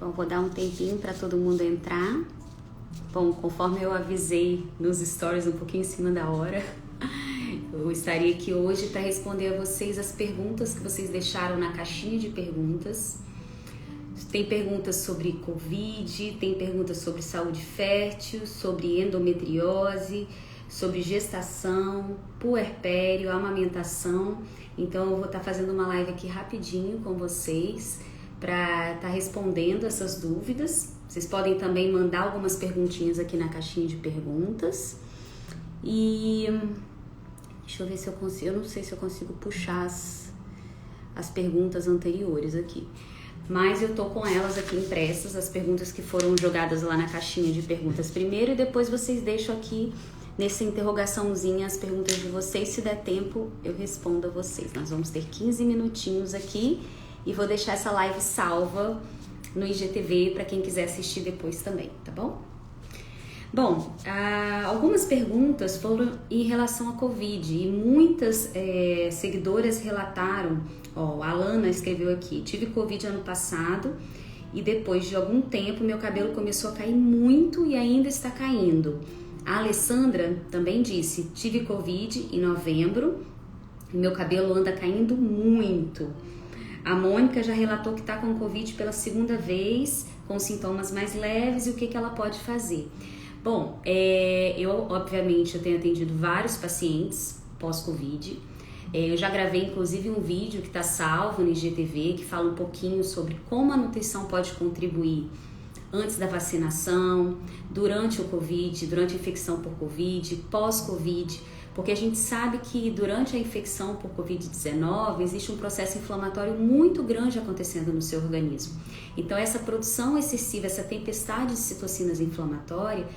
Bom, vou dar um tempinho para todo mundo entrar. Bom, conforme eu avisei nos stories um pouquinho em cima da hora, eu estaria aqui hoje para responder a vocês as perguntas que vocês deixaram na caixinha de perguntas. Tem perguntas sobre Covid, tem perguntas sobre saúde fértil, sobre endometriose, sobre gestação, puerpério, amamentação. Então eu vou estar fazendo uma live aqui rapidinho com vocês para estar respondendo essas dúvidas. Vocês podem também mandar algumas perguntinhas aqui na caixinha de perguntas. E deixa eu ver se eu consigo, eu não sei se eu consigo puxar as perguntas anteriores aqui. Mas eu tô com elas aqui impressas, as perguntas que foram jogadas lá na caixinha de perguntas primeiro, e depois vocês deixam aqui nessa interrogaçãozinha as perguntas de vocês. Se der tempo, eu respondo a vocês. Nós vamos ter 15 minutinhos aqui e vou deixar essa live salva no IGTV para quem quiser assistir depois também, tá bom? Bom, algumas perguntas foram em relação à Covid e muitas seguidoras relataram. Ó, a Alana escreveu aqui: tive Covid ano passado e depois de algum tempo meu cabelo começou a cair muito e ainda está caindo. A Alessandra também disse: tive Covid em novembro e meu cabelo anda caindo muito. A Mônica já relatou que está com Covid pela segunda vez, com sintomas mais leves, e o que ela pode fazer? Bom, obviamente eu tenho atendido vários pacientes pós-Covid. Eu já gravei inclusive um vídeo que está salvo no IGTV, que fala um pouquinho sobre como a nutrição pode contribuir antes da vacinação, durante o Covid, durante a infecção por Covid, pós-Covid, porque a gente sabe que durante a infecção por Covid-19 existe um processo inflamatório muito grande acontecendo no seu organismo. Então essa produção excessiva, essa tempestade de citocinas inflamatórias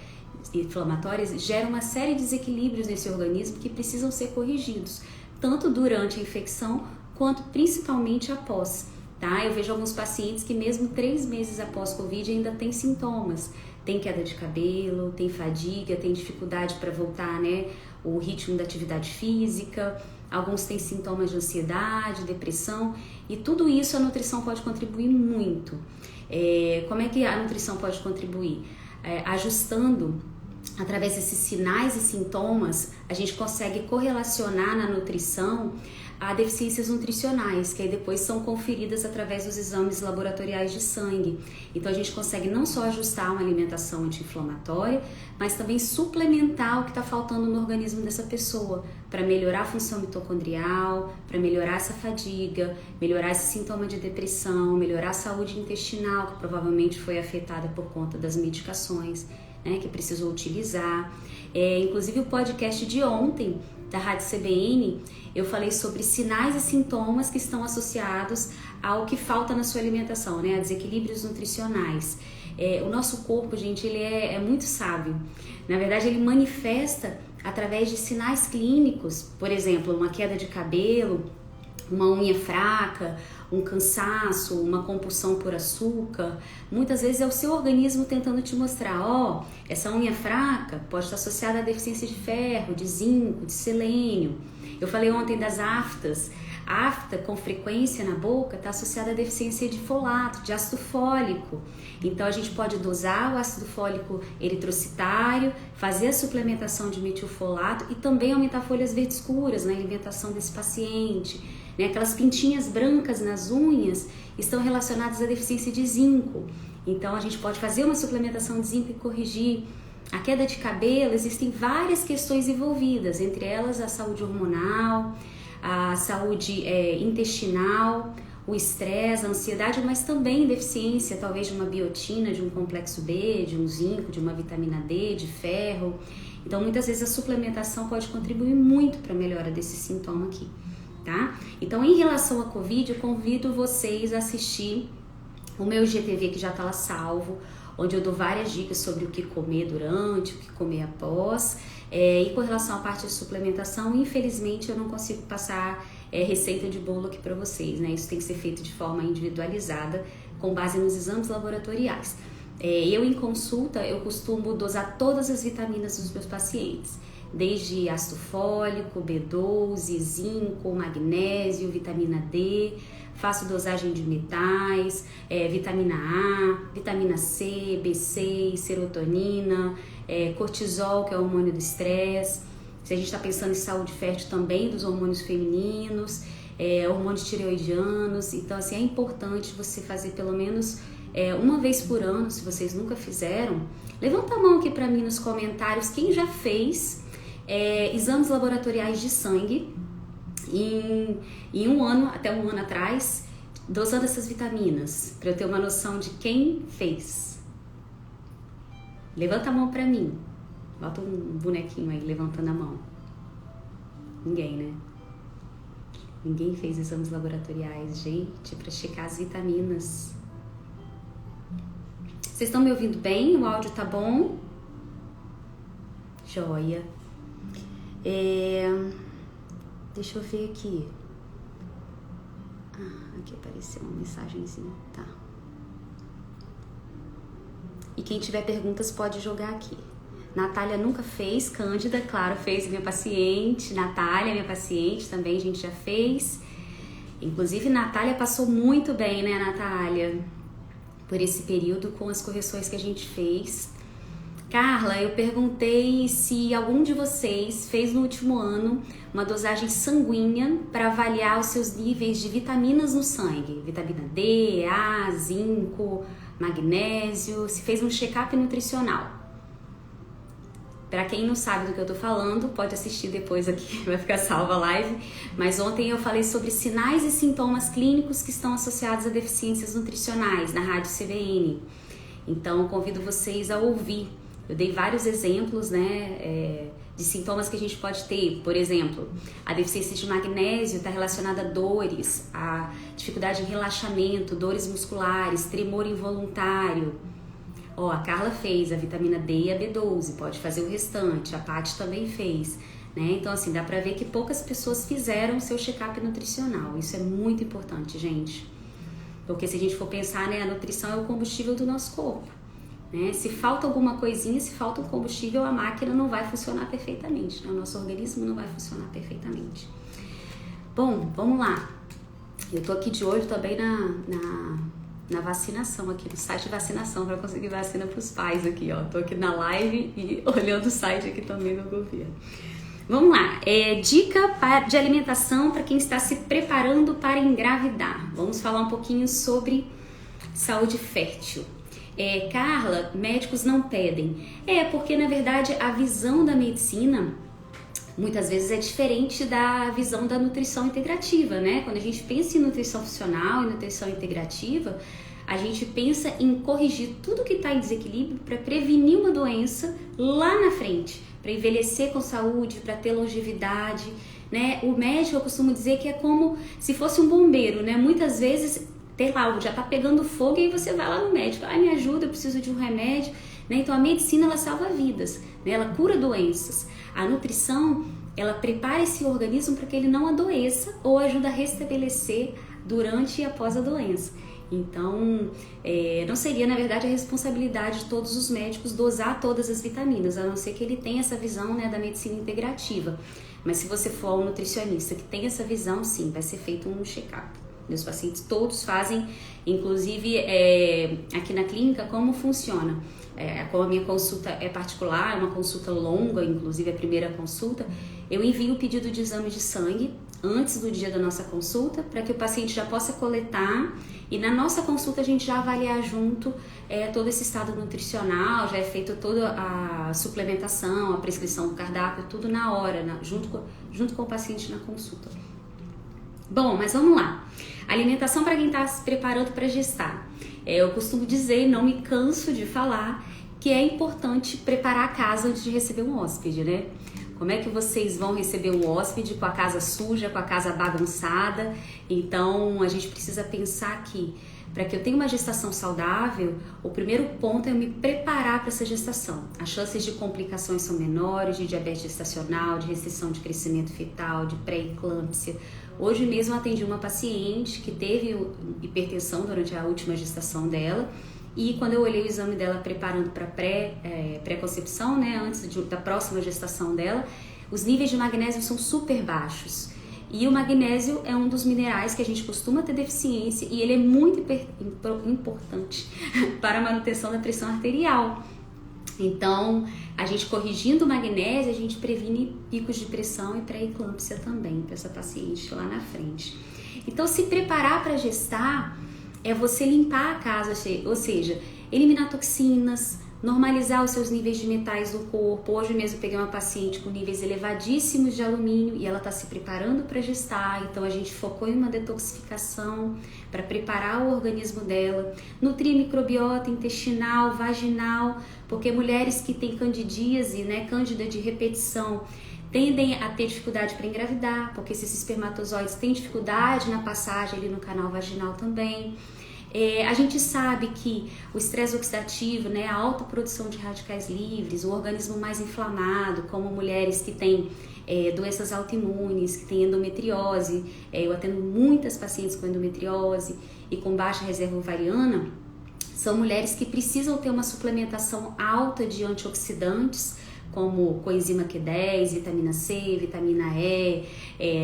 gera uma série de desequilíbrios nesse organismo que precisam ser corrigidos, tanto durante a infecção quanto principalmente após, tá? Eu vejo alguns pacientes que mesmo 3 meses após Covid ainda tem sintomas, tem queda de cabelo, tem fadiga, tem dificuldade para voltar, né, o ritmo da atividade física, alguns têm sintomas de ansiedade, depressão, e tudo isso a nutrição pode contribuir muito. Como é que a nutrição pode contribuir? Ajustando. Através desses sinais e sintomas, a gente consegue correlacionar na nutrição a deficiências nutricionais, que aí depois são conferidas através dos exames laboratoriais de sangue. Então a gente consegue não só ajustar uma alimentação anti-inflamatória, mas também suplementar o que está faltando no organismo dessa pessoa, para melhorar a função mitocondrial, para melhorar essa fadiga, melhorar esse sintoma de depressão, melhorar a saúde intestinal, que provavelmente foi afetada por conta das medicações, né, que precisou utilizar. Inclusive o podcast de ontem da Rádio CBN, eu falei sobre sinais e sintomas que estão associados ao que falta na sua alimentação, né, a desequilíbrios nutricionais. O nosso corpo, gente, ele é muito sábio. Na verdade, ele manifesta através de sinais clínicos, por exemplo, uma queda de cabelo, uma unha fraca, um cansaço, uma compulsão por açúcar. Muitas vezes é o seu organismo tentando te mostrar, essa unha fraca pode estar associada à deficiência de ferro, de zinco, de selênio. Eu falei ontem das aftas. A afta com frequência na boca está associada à deficiência de folato, de ácido fólico. Então a gente pode dosar o ácido fólico eritrocitário, fazer a suplementação de metilfolato e também aumentar folhas verdes escuras na alimentação desse paciente. Aquelas pintinhas brancas nas unhas estão relacionadas à deficiência de zinco. Então a gente pode fazer uma suplementação de zinco e corrigir. A queda de cabelo, existem várias questões envolvidas, entre elas a saúde hormonal, a saúde intestinal, o estresse, a ansiedade, mas também deficiência talvez de uma biotina, de um complexo B, de um zinco, de uma vitamina D, de ferro. Então muitas vezes a suplementação pode contribuir muito para a melhora desse sintoma aqui. Tá? Então, em relação à Covid, eu convido vocês a assistir o meu IGTV que já está lá salvo, onde eu dou várias dicas sobre o que comer durante, o que comer após. E com relação à parte de suplementação, infelizmente eu não consigo passar receita de bolo aqui para vocês, né? Isso tem que ser feito de forma individualizada, com base nos exames laboratoriais. Eu em consulta, eu costumo dosar todas as vitaminas dos meus pacientes, desde ácido fólico, B12, zinco, magnésio, vitamina D, faço dosagem de metais, vitamina A, vitamina C, B6, serotonina, cortisol, que é o hormônio do estresse. Se a gente está pensando em saúde fértil também, dos hormônios femininos, hormônios tireoidianos. Então, assim, é importante você fazer pelo menos uma vez por ano, se vocês nunca fizeram. Levanta a mão aqui para mim nos comentários quem já fez exames laboratoriais de sangue em um ano, até um ano atrás, dosando essas vitaminas, para eu ter uma noção de quem fez. Levanta a mão para mim. Bota um bonequinho aí levantando a mão. Ninguém, né? Ninguém fez exames laboratoriais, gente, para checar as vitaminas. Vocês estão me ouvindo bem? O áudio tá bom? Joia. Deixa eu ver aqui. Aqui apareceu uma mensagenzinha, tá. E quem tiver perguntas pode jogar aqui. Natália nunca fez, Cândida, claro, fez minha paciente. Natália, minha paciente, também a gente já fez. Inclusive, Natália passou muito bem, né, Natália? Por esse período com as correções que a gente fez. Carla, eu perguntei se algum de vocês fez no último ano uma dosagem sanguínea para avaliar os seus níveis de vitaminas no sangue. Vitamina D, A, zinco, magnésio, se fez um check-up nutricional. Para quem não sabe do que eu tô falando, pode assistir depois aqui, vai ficar salva a live. Mas ontem eu falei sobre sinais e sintomas clínicos que estão associados a deficiências nutricionais na Rádio CBN. Então, eu convido vocês a ouvir. Eu dei vários exemplos, né, de sintomas que a gente pode ter. Por exemplo, a deficiência de magnésio está relacionada a dores, a dificuldade em relaxamento, dores musculares, tremor involuntário. A Carla fez a vitamina D e a B12, pode fazer o restante, a Paty também fez, né? Então, assim, dá pra ver que poucas pessoas fizeram o seu check-up nutricional. Isso é muito importante, gente. Porque se a gente for pensar, né, a nutrição é o combustível do nosso corpo, né? Se falta alguma coisinha, se falta um combustível, a máquina não vai funcionar perfeitamente, né? O nosso organismo não vai funcionar perfeitamente. Bom, vamos lá. Eu tô aqui de olho também na vacinação aqui, no site de vacinação, para conseguir vacina para os pais aqui, ó. Tô aqui na live e olhando o site aqui também do governo. Vamos lá, dica de alimentação para quem está se preparando para engravidar. Vamos falar um pouquinho sobre saúde fértil. Carla, médicos não pedem. Porque na verdade a visão da medicina muitas vezes é diferente da visão da nutrição integrativa, né? Quando a gente pensa em nutrição funcional e nutrição integrativa, a gente pensa em corrigir tudo que está em desequilíbrio para prevenir uma doença lá na frente, para envelhecer com saúde, para ter longevidade, né? O médico, eu costumo dizer que é como se fosse um bombeiro, né? Muitas vezes, já tá pegando fogo e aí você vai lá no médico, me ajuda, eu preciso de um remédio, né? Então a medicina, ela salva vidas, né? Ela cura doenças. A nutrição, ela prepara esse organismo para que ele não adoeça ou ajuda a restabelecer durante e após a doença. Então, não seria, na verdade, a responsabilidade de todos os médicos dosar todas as vitaminas, a não ser que ele tenha essa visão, né, da medicina integrativa. Mas se você for um nutricionista que tem essa visão, sim, vai ser feito um check-up. Meus pacientes todos fazem, inclusive aqui na clínica, como funciona. Como a minha consulta é particular, é uma consulta longa, inclusive a primeira consulta, eu envio o pedido de exame de sangue antes do dia da nossa consulta, para que o paciente já possa coletar e na nossa consulta a gente já avaliar junto todo esse estado nutricional, já é feita toda a suplementação, a prescrição do cardápio, tudo na hora, junto com o paciente na consulta. Bom, mas vamos lá. Alimentação para quem está se preparando para gestar. Eu costumo dizer, não me canso de falar, que é importante preparar a casa antes de receber um hóspede, né? Como é que vocês vão receber um hóspede com a casa suja, com a casa bagunçada? Então, a gente precisa pensar que, para que eu tenha uma gestação saudável, o primeiro ponto é eu me preparar para essa gestação. As chances de complicações são menores, de diabetes gestacional, de restrição de crescimento fetal, de pré-eclâmpsia. Hoje mesmo atendi uma paciente que teve hipertensão durante a última gestação dela E quando eu olhei o exame dela preparando para pré-concepção, né, antes da próxima gestação dela, os níveis de magnésio são super baixos. E o magnésio é um dos minerais que a gente costuma ter deficiência e ele é muito importante para a manutenção da pressão arterial. Então, a gente corrigindo o magnésio, a gente previne picos de pressão e pré-eclâmpsia também para essa paciente lá na frente. Então, se preparar para gestar é você limpar a casa, ou seja, eliminar toxinas, normalizar os seus níveis de metais no corpo. Hoje mesmo peguei uma paciente com níveis elevadíssimos de alumínio e ela está se preparando para gestar, então a gente focou em uma detoxificação para preparar o organismo dela, nutrir microbiota intestinal, vaginal, porque mulheres que têm candidíase, né, cândida de repetição, tendem a ter dificuldade para engravidar, porque esses espermatozoides têm dificuldade na passagem ali no canal vaginal também. A gente sabe que o estresse oxidativo, né, a alta produção de radicais livres, o organismo mais inflamado, como mulheres que têm doenças autoimunes, que têm endometriose, eu atendo muitas pacientes com endometriose e com baixa reserva ovariana, são mulheres que precisam ter uma suplementação alta de antioxidantes, como coenzima Q10, vitamina C, vitamina E,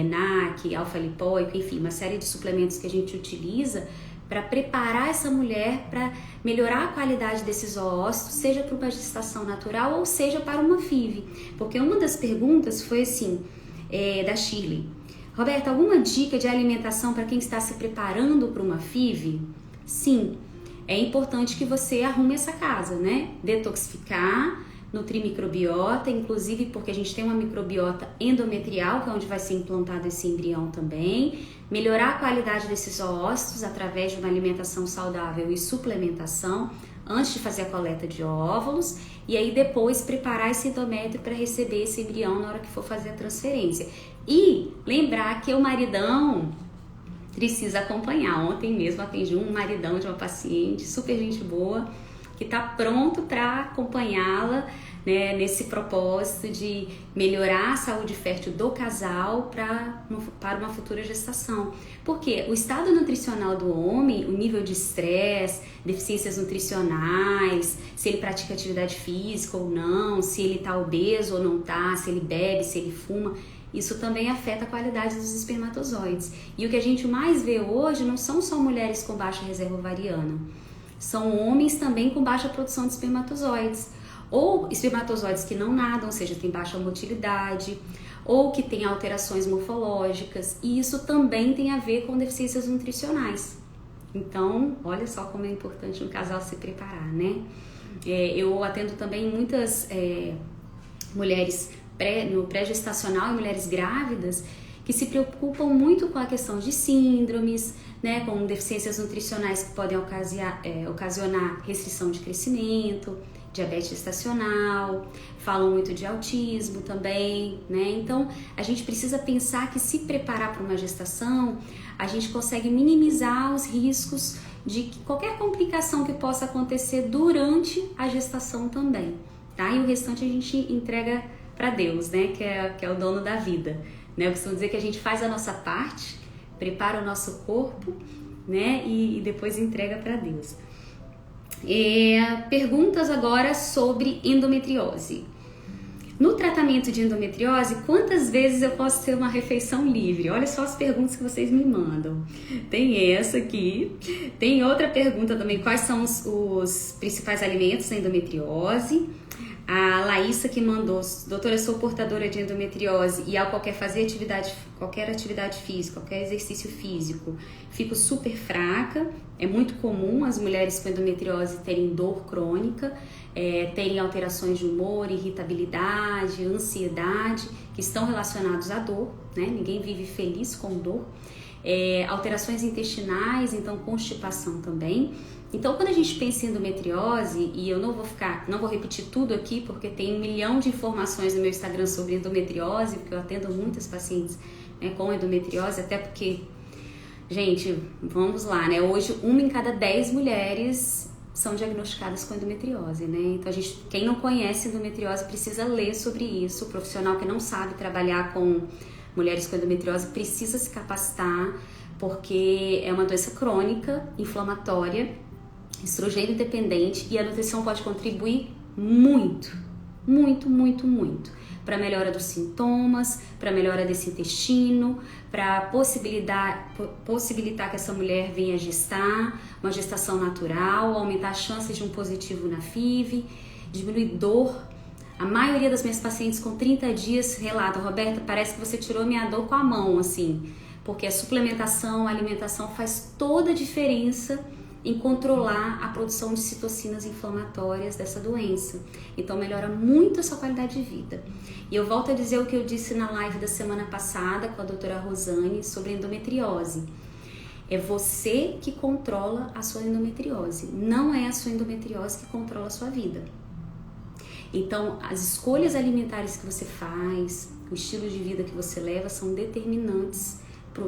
NAC, alfa-lipóico, enfim, uma série de suplementos que a gente utiliza para preparar essa mulher para melhorar a qualidade desses óvulos, seja para uma gestação natural ou seja para uma FIV. Porque uma das perguntas foi assim, da Shirley: Roberta, alguma dica de alimentação para quem está se preparando para uma FIV? Sim, é importante que você arrume essa casa, né? Detoxificar, nutrir microbiota, inclusive porque a gente tem uma microbiota endometrial, que é onde vai ser implantado esse embrião também, melhorar a qualidade desses óvulos através de uma alimentação saudável e suplementação antes de fazer a coleta de óvulos, e aí depois preparar esse endométrio para receber esse embrião na hora que for fazer a transferência. E lembrar que o maridão precisa acompanhar. Ontem mesmo atendi um maridão de uma paciente, super gente boa, que está pronto para acompanhá-la, né, nesse propósito de melhorar a saúde fértil do casal para uma futura gestação. Porque o estado nutricional do homem, o nível de estresse, deficiências nutricionais, se ele pratica atividade física ou não, se ele está obeso ou não está, se ele bebe, se ele fuma, isso também afeta a qualidade dos espermatozoides. E o que a gente mais vê hoje não são só mulheres com baixa reserva ovariana, são homens também com baixa produção de espermatozoides, ou espermatozoides que não nadam, ou seja, tem baixa motilidade, ou que tem alterações morfológicas, e isso também tem a ver com deficiências nutricionais. Então, olha só como é importante um casal se preparar, né? Eu atendo também muitas mulheres no pré-gestacional e mulheres grávidas que se preocupam muito com a questão de síndromes, né, com deficiências nutricionais que podem ocasionar restrição de crescimento, diabetes gestacional, falam muito de autismo também, né? Então, a gente precisa pensar que se preparar para uma gestação, a gente consegue minimizar os riscos de qualquer complicação que possa acontecer durante a gestação também, tá? E o restante a gente entrega para Deus, né, que é o dono da vida, né? Eu costumo dizer que a gente faz a nossa parte, prepara o nosso corpo, né, e depois entrega para Deus. Perguntas agora sobre endometriose. No tratamento de endometriose, quantas vezes eu posso ter uma refeição livre? Olha só as perguntas que vocês me mandam. Tem essa aqui, tem outra pergunta também: quais são os principais alimentos da endometriose? A Laísa que mandou: doutora, eu sou portadora de endometriose e ao fazer qualquer atividade física, qualquer exercício físico, fico super fraca. É muito comum as mulheres com endometriose terem dor crônica, terem alterações de humor, irritabilidade, ansiedade, que estão relacionados à dor, né? Ninguém vive feliz com dor. Alterações intestinais, então constipação também. Então, quando a gente pensa em endometriose, e eu não vou repetir tudo aqui, porque tem 1 milhão de informações no meu Instagram sobre endometriose, porque eu atendo muitas pacientes, né, com endometriose, até porque, gente, vamos lá, né? Hoje, 1 em cada 10 mulheres são diagnosticadas com endometriose, né? Então, quem não conhece endometriose precisa ler sobre isso. O profissional que não sabe trabalhar com mulheres com endometriose precisa se capacitar, porque é uma doença crônica, inflamatória, estrogênio dependente, e a nutrição pode contribuir muito, muito, muito, muito para a melhora dos sintomas, para a melhora desse intestino, para possibilitar que essa mulher venha gestar, uma gestação natural, aumentar as chances de um positivo na FIV, diminuir dor. A maioria das minhas pacientes com 30 dias relatam: Roberta, parece que você tirou minha dor com a mão, assim, porque a suplementação, a alimentação faz toda a diferença em controlar a produção de citocinas inflamatórias dessa doença. Então melhora muito a sua qualidade de vida. E eu volto a dizer o que eu disse na live da semana passada com a doutora Rosane sobre endometriose. É você que controla a sua endometriose, não é a sua endometriose que controla a sua vida. Então, as escolhas alimentares que você faz, o estilo de vida que você leva são determinantes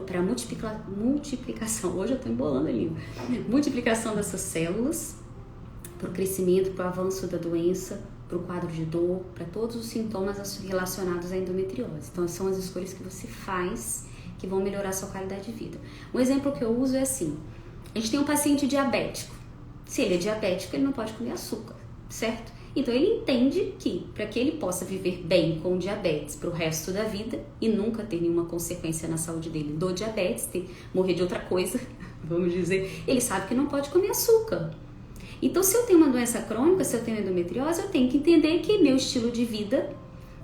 para a multiplicação, hoje eu estou embolando a língua, multiplicação dessas células, para o crescimento, para o avanço da doença, para o quadro de dor, para todos os sintomas relacionados à endometriose. Então, são as escolhas que você faz que vão melhorar a sua qualidade de vida. Um exemplo que eu uso é assim: a gente tem um paciente diabético. Se ele é diabético, ele não pode comer açúcar, certo? Então ele entende que para que ele possa viver bem com diabetes para o resto da vida e nunca ter nenhuma consequência na saúde dele do diabetes, morrer de outra coisa, vamos dizer, ele sabe que não pode comer açúcar. Então, se eu tenho uma doença crônica, se eu tenho endometriose, eu tenho que entender que meu estilo de vida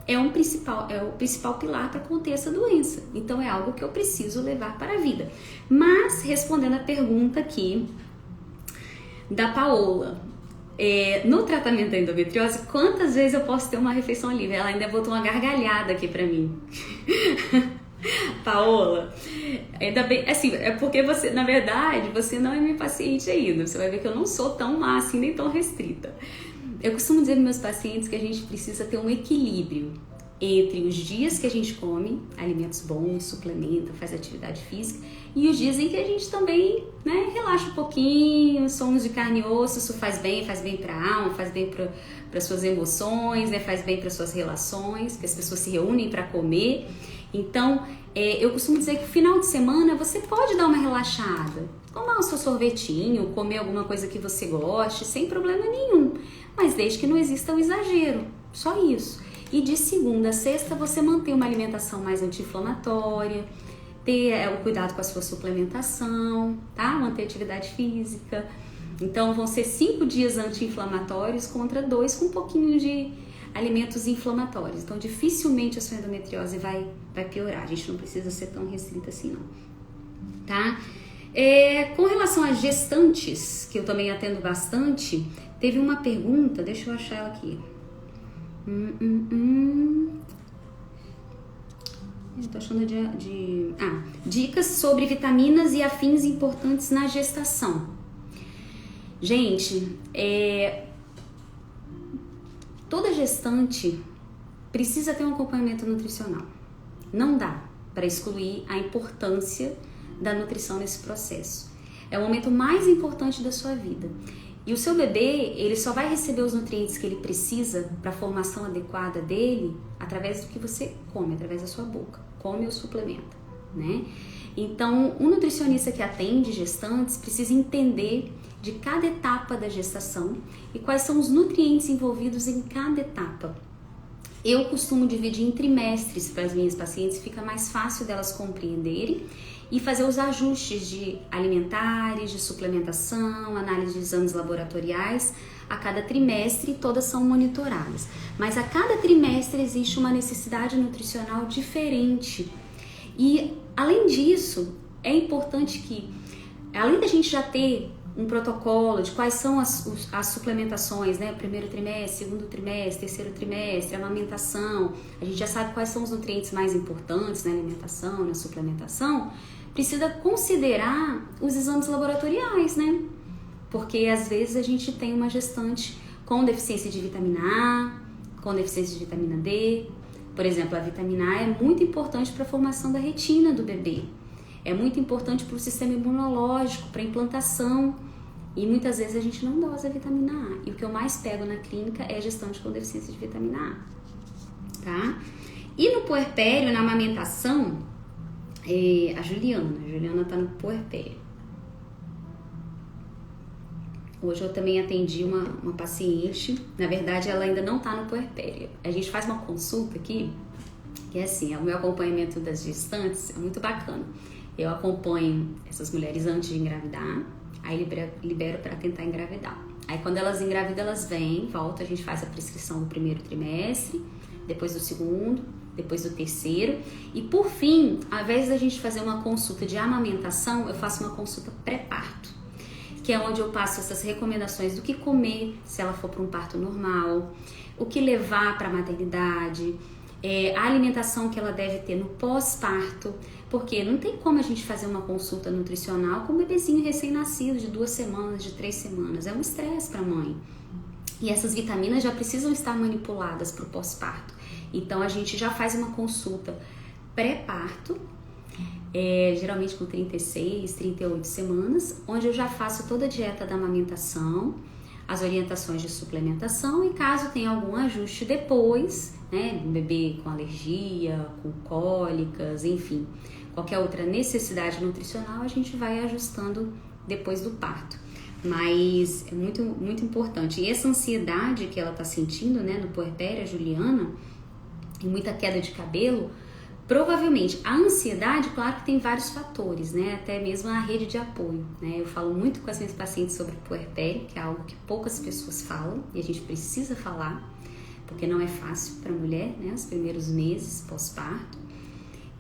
é o principal pilar para conter essa doença. Então é algo que eu preciso levar para a vida. Mas, respondendo a pergunta aqui da Paola, no tratamento da endometriose, quantas vezes eu posso ter uma refeição livre? Ela ainda botou uma gargalhada aqui pra mim. Paola, ainda bem, assim, é porque você, na verdade, você não é minha paciente ainda. Você vai ver que eu não sou tão má assim, nem tão restrita. Eu costumo dizer para meus pacientes que a gente precisa ter um equilíbrio entre os dias que a gente come alimentos bons, suplementa, faz atividade física, e os dias em que a gente também, né, relaxa um pouquinho, somos de carne e osso, isso faz bem para a alma, faz bem para suas emoções, né, faz bem para suas relações, que as pessoas se reúnem para comer. Então, eu costumo dizer que no final de semana você pode dar uma relaxada, tomar o seu sorvetinho, comer alguma coisa que você goste, sem problema nenhum, mas desde que não exista um exagero, só isso. E de segunda a sexta você mantém uma alimentação mais anti-inflamatória, ter o cuidado com a sua suplementação, tá? Manter atividade física. Então vão ser 5 dias anti-inflamatórios contra 2 com um pouquinho de alimentos inflamatórios. Então dificilmente a sua endometriose vai piorar. A gente não precisa ser tão restrita assim não, tá? Com relação às gestantes, que eu também atendo bastante, teve uma pergunta, deixa eu achar ela aqui. Eu tô achando dicas sobre vitaminas e afins importantes na gestação. Gente, toda gestante precisa ter um acompanhamento nutricional. Não dá para excluir a importância da nutrição nesse processo. É o momento mais importante da sua vida. E o seu bebê, ele só vai receber os nutrientes que ele precisa para a formação adequada dele através do que você come, através da sua boca. Come ou suplementa, né? Então, um nutricionista que atende gestantes precisa entender de cada etapa da gestação e quais são os nutrientes envolvidos em cada etapa. Eu costumo dividir em trimestres para as minhas pacientes, fica mais fácil delas compreenderem e fazer os ajustes de alimentares, de suplementação, análise de exames laboratoriais a cada trimestre, todas são monitoradas. Mas a cada trimestre existe uma necessidade nutricional diferente. E além disso, é importante que, além da gente já ter um protocolo de quais são as suplementações, né? Primeiro trimestre, segundo trimestre, terceiro trimestre, amamentação, a gente já sabe quais são os nutrientes mais importantes na alimentação, na suplementação, precisa considerar os exames laboratoriais, né? Porque às vezes a gente tem uma gestante com deficiência de vitamina A, com deficiência de vitamina D. Por exemplo, a vitamina A é muito importante para a formação da retina do bebê. É muito importante para o sistema imunológico, para a implantação. E muitas vezes a gente não dosa a vitamina A. E o que eu mais pego na clínica é gestante com deficiência de vitamina A. Tá? E no puerpério, na amamentação, a Juliana tá no puerpério. Hoje eu também atendi uma paciente, na verdade ela ainda não está no puerpério. A gente faz uma consulta aqui, que é assim, o meu acompanhamento das gestantes é muito bacana. Eu acompanho essas mulheres antes de engravidar, aí libero para tentar engravidar. Aí quando elas engravidam, elas vêm, voltam, a gente faz a prescrição do primeiro trimestre, depois do segundo, depois do terceiro. E por fim, ao invés da gente fazer uma consulta de amamentação, eu faço uma consulta pré-parto, que é onde eu passo essas recomendações do que comer se ela for para um parto normal, o que levar para a maternidade, a alimentação que ela deve ter no pós-parto, porque não tem como a gente fazer uma consulta nutricional com um bebezinho recém-nascido de 2 semanas, de 3 semanas. É um estresse para a mãe. E essas vitaminas já precisam estar manipuladas para o pós-parto. Então a gente já faz uma consulta pré-parto, geralmente com 36, 38 semanas, onde eu já faço toda a dieta da amamentação, as orientações de suplementação e caso tenha algum ajuste depois, né, um bebê com alergia, com cólicas, enfim, qualquer outra necessidade nutricional, a gente vai ajustando depois do parto. Mas é muito, muito importante. E essa ansiedade que ela está sentindo, né, no puerpério, a Juliana, e muita queda de cabelo, provavelmente a ansiedade, claro que tem vários fatores, né? Até mesmo a rede de apoio, né? Eu falo muito com as minhas pacientes sobre puerpério, que é algo que poucas pessoas falam e a gente precisa falar, porque não é fácil para a mulher, né? Os primeiros meses pós-parto.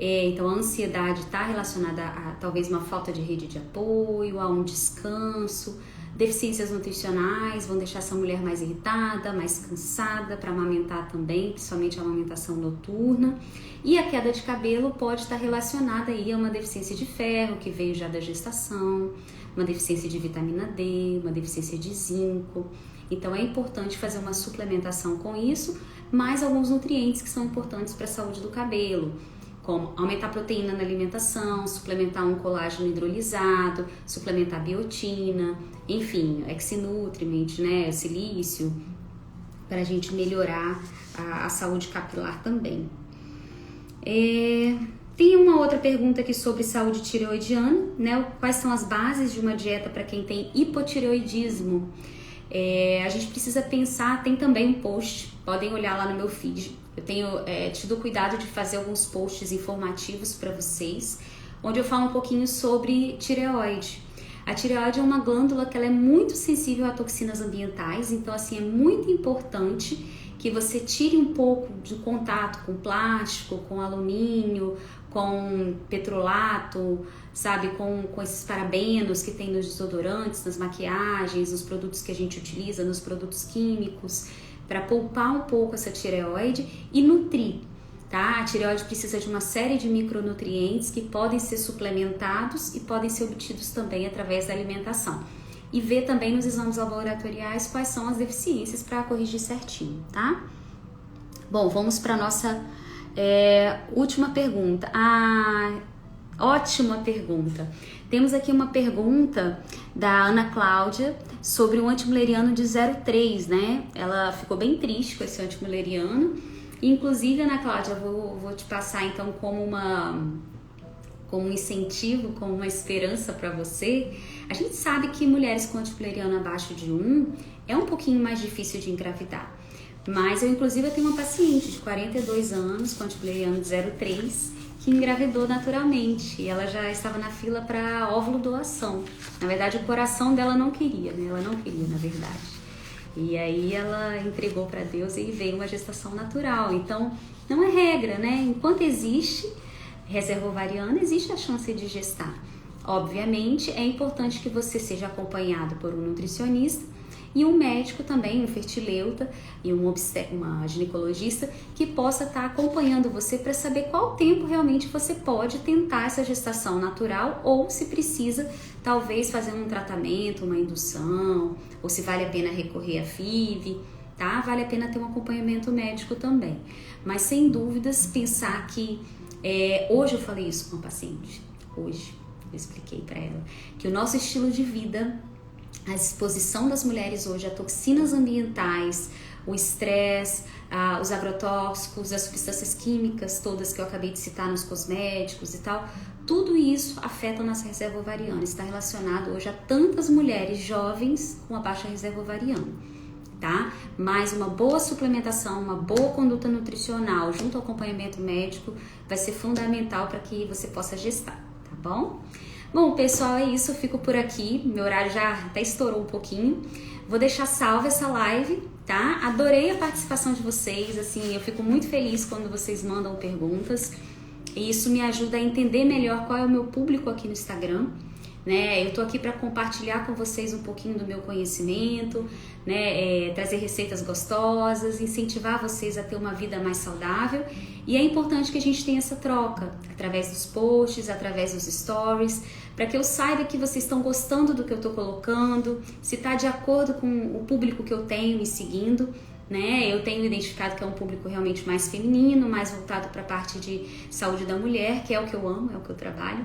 Então a ansiedade está relacionada a talvez uma falta de rede de apoio, a um descanso. Deficiências nutricionais vão deixar essa mulher mais irritada, mais cansada para amamentar também, principalmente a amamentação noturna. E a queda de cabelo pode estar relacionada aí a uma deficiência de ferro, que veio já da gestação, uma deficiência de vitamina D, uma deficiência de zinco. Então é importante fazer uma suplementação com isso, mais alguns nutrientes que são importantes para a saúde do cabelo, como aumentar a proteína na alimentação, suplementar um colágeno hidrolisado, suplementar biotina, enfim, Exnutriment, né, silício, para a gente melhorar a saúde capilar também. Tem uma outra pergunta aqui sobre saúde tireoidiana, né? Quais são as bases de uma dieta para quem tem hipotireoidismo? A gente precisa pensar, tem também um post, podem olhar lá no meu feed. Eu tenho tido cuidado de fazer alguns posts informativos para vocês, onde eu falo um pouquinho sobre tireoide. A tireoide é uma glândula que ela é muito sensível a toxinas ambientais, então assim é muito importante que você tire um pouco de contato com plástico, com alumínio, com petrolato, sabe, com esses parabenos que tem nos desodorantes, nas maquiagens, nos produtos que a gente utiliza, nos produtos químicos, para poupar um pouco essa tireoide e nutrir, tá? A tireoide precisa de uma série de micronutrientes que podem ser suplementados e podem ser obtidos também através da alimentação. E ver também nos exames laboratoriais quais são as deficiências para corrigir certinho, tá? Bom, vamos para a nossa última pergunta. Ótima pergunta. Temos aqui uma pergunta da Ana Cláudia sobre o antimuleriano de 0,3, né? Ela ficou bem triste com esse antimuleriano. Inclusive, Ana Cláudia, eu vou te passar então como um incentivo, como uma esperança para você. A gente sabe que mulheres com antimuleriano abaixo de 1 é um pouquinho mais difícil de engravidar. Mas eu, inclusive, tenho uma paciente de 42 anos com antimuleriano de 0,3 que engravidou naturalmente. E ela já estava na fila para óvulo doação. Na verdade, o coração dela não queria, né? Ela não queria, na verdade. E aí ela entregou para Deus e veio uma gestação natural. Então, não é regra, né? Enquanto existe reserva ovariana, existe a chance de gestar. Obviamente, é importante que você seja acompanhado por um nutricionista e um médico também, um fertileuta e uma ginecologista que possa estar acompanhando você para saber qual tempo realmente você pode tentar essa gestação natural ou se precisa talvez fazer um tratamento, uma indução, ou se vale a pena recorrer à FIV, tá? Vale a pena ter um acompanhamento médico também. Mas sem dúvidas pensar que hoje eu falei isso com uma paciente, hoje eu expliquei para ela que o nosso estilo de vida, a exposição das mulheres hoje a toxinas ambientais, o estresse, os agrotóxicos, as substâncias químicas todas que eu acabei de citar nos cosméticos e tal, tudo isso afeta a nossa reserva ovariana, está relacionado hoje a tantas mulheres jovens com a baixa reserva ovariana, tá? Mas uma boa suplementação, uma boa conduta nutricional junto ao acompanhamento médico vai ser fundamental para que você possa gestar, tá bom? Bom, pessoal, é isso, eu fico por aqui, meu horário já até estourou um pouquinho. Vou deixar salva essa live, tá? Adorei a participação de vocês, assim, eu fico muito feliz quando vocês mandam perguntas. E isso me ajuda a entender melhor qual é o meu público aqui no Instagram, né? Eu tô aqui para compartilhar com vocês um pouquinho do meu conhecimento, né? Trazer receitas gostosas, incentivar vocês a ter uma vida mais saudável. E é importante que a gente tenha essa troca através dos posts, através dos stories, para que eu saiba que vocês estão gostando do que eu tô colocando, se tá de acordo com o público que eu tenho me seguindo, né? Eu tenho identificado que é um público realmente mais feminino, mais voltado para a parte de saúde da mulher, que é o que eu amo, é o que eu trabalho,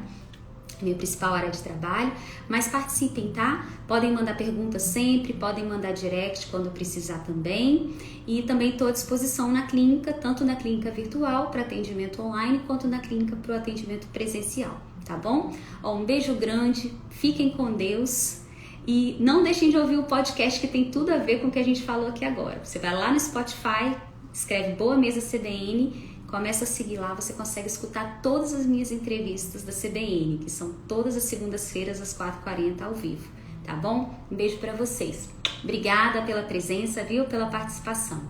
minha principal área de trabalho. Mas participem, tá? Podem mandar perguntas sempre, podem mandar direct quando precisar também. E também estou à disposição na clínica, tanto na clínica virtual para atendimento online, quanto na clínica para o atendimento presencial, tá bom? Um beijo grande, fiquem com Deus. E não deixem de ouvir o podcast que tem tudo a ver com o que a gente falou aqui agora. Você vai lá no Spotify, escreve Boa Mesa CBN, começa a seguir lá, você consegue escutar todas as minhas entrevistas da CBN, que são todas as segundas-feiras às 4h40 ao vivo, tá bom? Um beijo pra vocês. Obrigada pela presença, viu? Pela participação.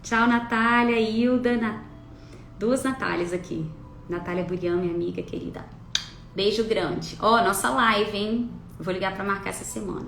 Tchau, Natália, Hilda, duas Natálias aqui. Natália Burian, minha amiga querida. Beijo grande. Ó, nossa live, hein? Vou ligar pra marcar essa semana.